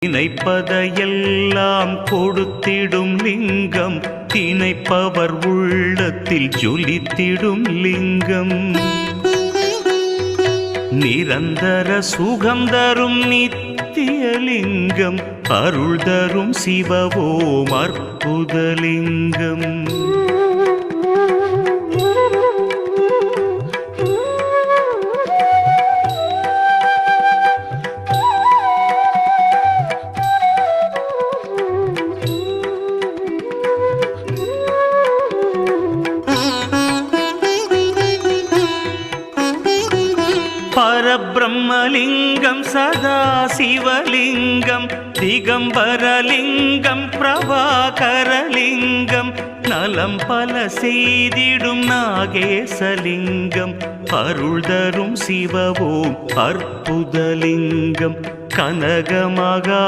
நினைப்பதையெல்லாம் கொடுத்திடும் லிங்கம், திணைப்பவர் உள்ளத்தில் ஜொலித்திடும் லிங்கம். நிரந்தர சுகம் தரும் நித்திய லிங்கம், அருள் தரும் சிவவோம் அற்புதலிங்கம். பரபிரம்மலிங்கம் சதாசிவலிங்கம், திகம்பரலிங்கம் பிரபாகரலிங்கம், நலம் பல செய்திடும் நாகேசலிங்கம், அருள் தரும் சிவவோம் அற்புதலிங்கம். கனகமகா